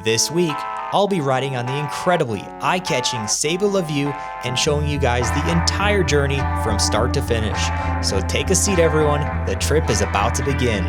This week, I'll be riding on the incredibly eye-catching Seibu Laview and showing you guys the entire journey from start to finish. So take a seat everyone, the trip is about to begin.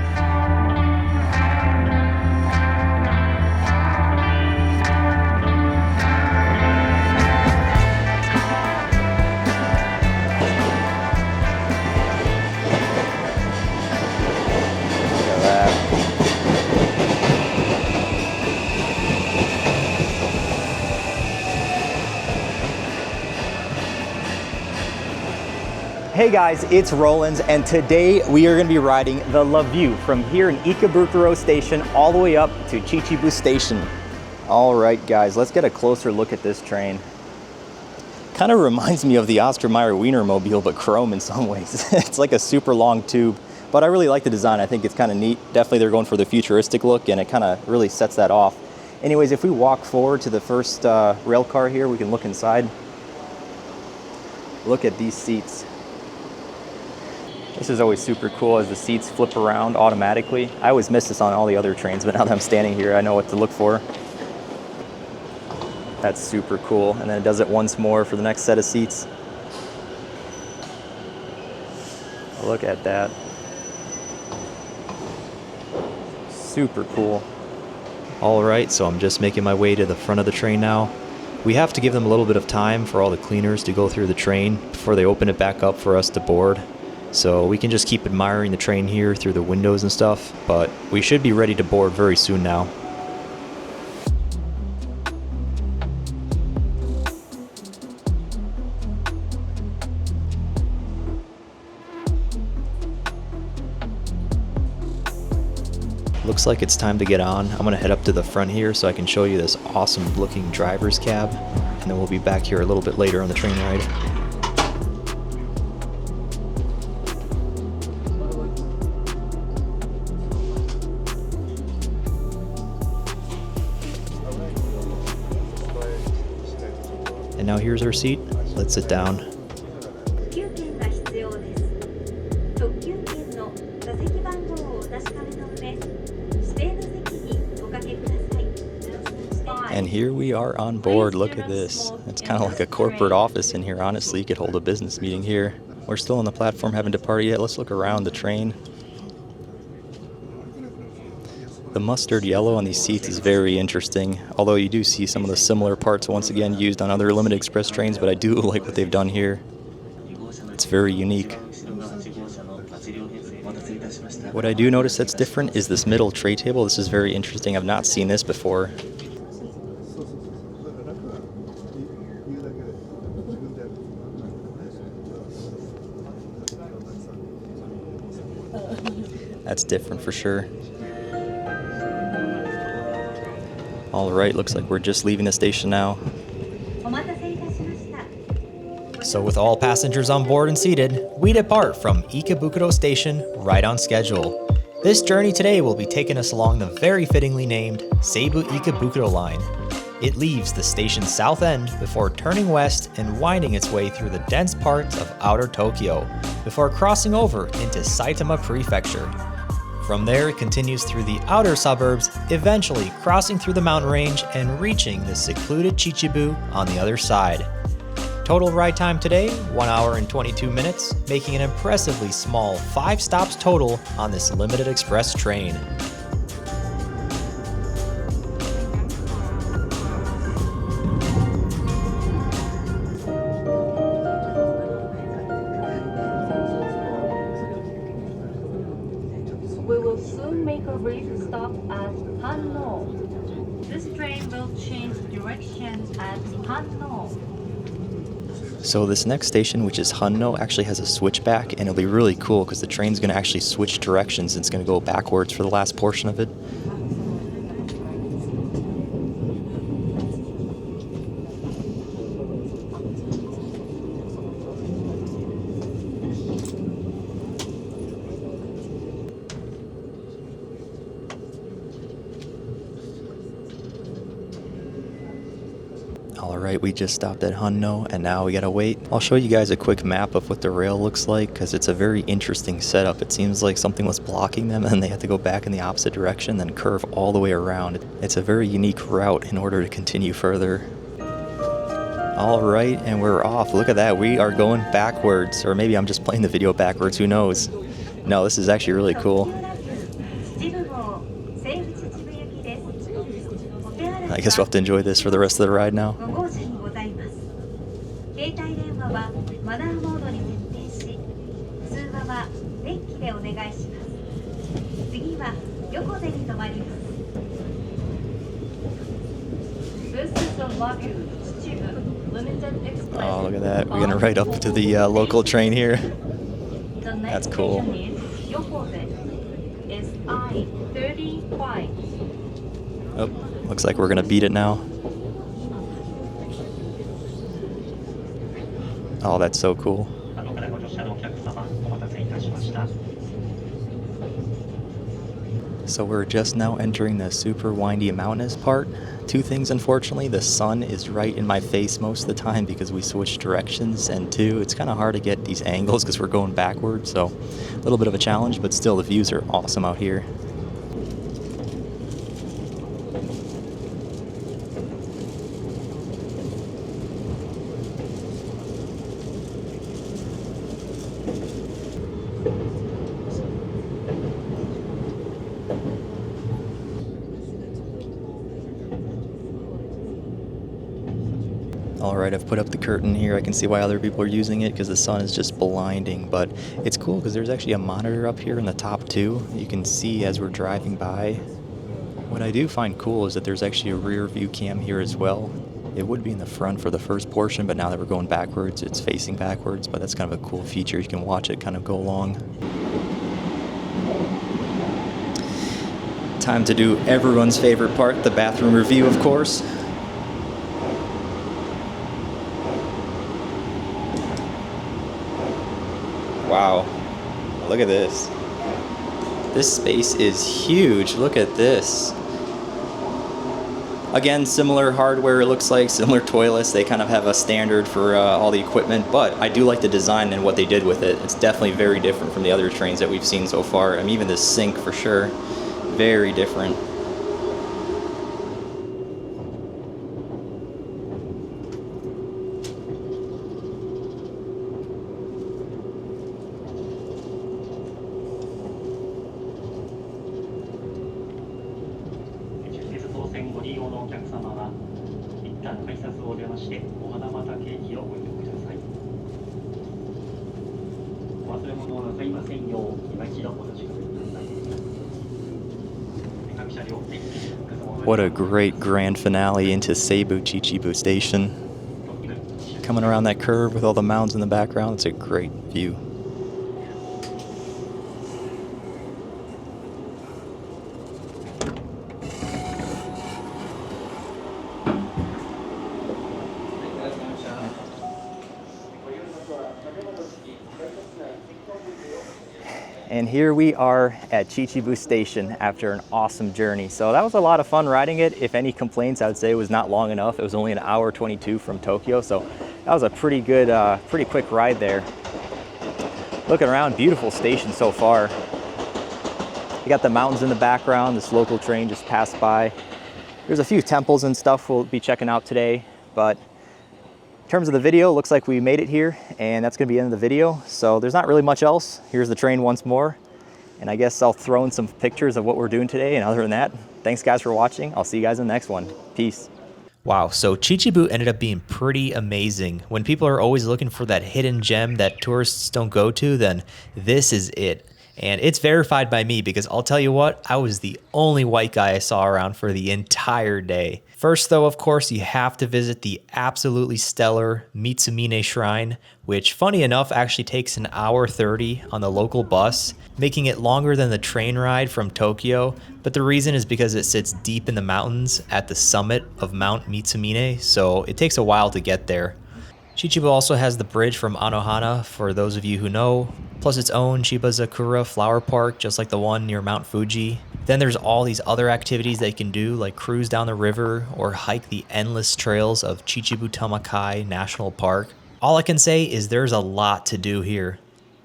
Hey guys, it's Rollins, and today we are going to be riding the Laview from here in Ikebukuro Station all the way up to Chichibu Station. All right guys, let's get a closer look at this train. Kind of reminds me of the Oscar Mayer Wienermobile, but chrome in some ways. It's like a super long tube, but I really like the design. I think it's kind of neat. Definitely they're going for the futuristic look, and it kind of really sets that off. Anyways, if we walk forward to the first rail car here, we can look inside. Look at these seats. This is always super cool as the seats flip around automatically. I always miss this on all the other trains, but now that I'm standing here, I know what to look for. That's super cool. And then it does it once more for the next set of seats. Look at that. Super cool. All right, so I'm just making my way to the front of the train now. We have to give them a little bit of time for all the cleaners to go through the train before they open it back up for us to board. So we can just keep admiring the train here through the windows and stuff, but we should be ready to board very soon now. Looks like it's time to get on. I'm gonna head up to the front here so I can show you this awesome looking driver's cab, and then we'll be back here a little bit later on the train ride. And now here's our seat. Let's sit down. And here we are on board. Look at this. It's kind of like a corporate office in here. Honestly, you could hold a business meeting here. We're still on the platform, haven't departed yet. Let's look around the train. The mustard yellow on these seats is very interesting, although you do see some of the similar parts once again used on other limited express trains, but I do like what they've done here. It's very unique. What I do notice that's different is this middle tray table. This is very interesting. I've not seen this before. That's different for sure. All right, looks like we're just leaving the station now. So with all passengers on board and seated, we depart from Ikebukuro Station right on schedule. This journey today will be taking us along the very fittingly named Seibu Ikebukuro line. It leaves the station's south end before turning west and winding its way through the dense parts of outer Tokyo, before crossing over into Saitama Prefecture. From there, it continues through the outer suburbs, eventually crossing through the mountain range and reaching the secluded Chichibu on the other side. Total ride time today, 1 hour and 22 minutes, making an impressively small 5 stops total on this limited express train. We will soon make a brief stop at Hanno. This train will change direction at Hanno. So this next station, which is Hanno, actually has a switchback, and it'll be really cool because the train's going to actually switch directions. It's going to go backwards for the last portion of it. Alright, we just stopped at Hanno and now we gotta wait. I'll show you guys a quick map of what the rail looks like because it's a very interesting setup. It seems like something was blocking them and they had to go back in the opposite direction, then curve all the way around. It's a very unique route in order to continue further. Alright, and we're off. Look at that, we are going backwards. Or maybe I'm just playing the video backwards, who knows? No, this is actually really cool. I guess we'll have to enjoy this for the rest of the ride now. Oh, look at that. We're gonna ride up to the local train here. That's cool. Oh, looks like we're gonna beat it now. Oh, that's so cool. So we're just now entering the super windy mountainous part. Two things, unfortunately, the sun is right in my face most of the time because we switched directions, and two, it's kind of hard to get these angles because we're going backwards, so a little bit of a challenge, but still the views are awesome out here. Alright, I've put up the curtain here. I can see why other people are using it because the sun is just blinding, but it's cool because there's actually a monitor up here in the top too. You can see as we're driving by. What I do find cool is that there's actually a rear view cam here as well. It would be in the front for the first portion, but now that we're going backwards, it's facing backwards, but that's kind of a cool feature. You can watch it kind of go along. Time to do everyone's favorite part, the bathroom review, of course. Wow, look at this. This space is huge. Look at this. Again, similar hardware, it looks like, similar toilets. They kind of have a standard for all the equipment, but I do like the design and what they did with it. It's definitely very different from the other trains that we've seen so far. I mean, even this sink for sure, very different. What a great grand finale into Seibu Chichibu Station. Coming around that curve with all the mountains in the background, it's a great view. And here we are at Chichibu Station after an awesome journey. So that was a lot of fun riding it. If any complaints, I would say it was not long enough. It was only an hour 22 from Tokyo. So that was a pretty good, pretty quick ride there. Looking around, beautiful station so far. You got the mountains in the background. This local train just passed by. There's a few temples and stuff we'll be checking out today. But in terms of the video, looks like we made it here, and that's gonna be the end of the video. So there's not really much else. Here's the train once more. And I guess I'll throw in some pictures of what we're doing today. And other than that, thanks guys for watching. I'll see you guys in the next one. Peace. Wow, so Chichibu ended up being pretty amazing. When people are always looking for that hidden gem that tourists don't go to, then this is it. And it's verified by me because I'll tell you what, I was the only white guy I saw around for the entire day. First though, of course, you have to visit the absolutely stellar Mitsumine Shrine, which funny enough actually takes an hour 30 on the local bus, making it longer than the train ride from Tokyo. But the reason is because it sits deep in the mountains at the summit of Mount Mitsumine, so it takes a while to get there. Chichibu also has the bridge from Anohana, for those of you who know, plus its own Shibazakura flower park, just like the one near Mount Fuji. Then there's all these other activities they can do, like cruise down the river or hike the endless trails of Chichibu-Tama-Kai National Park. All I can say is there's a lot to do here.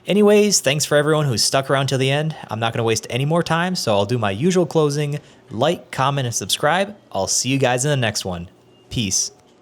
Anyways, thanks for everyone who's stuck around till the end. I'm not going to waste any more time, so I'll do my usual closing. Like, comment, and subscribe. I'll see you guys in the next one. Peace.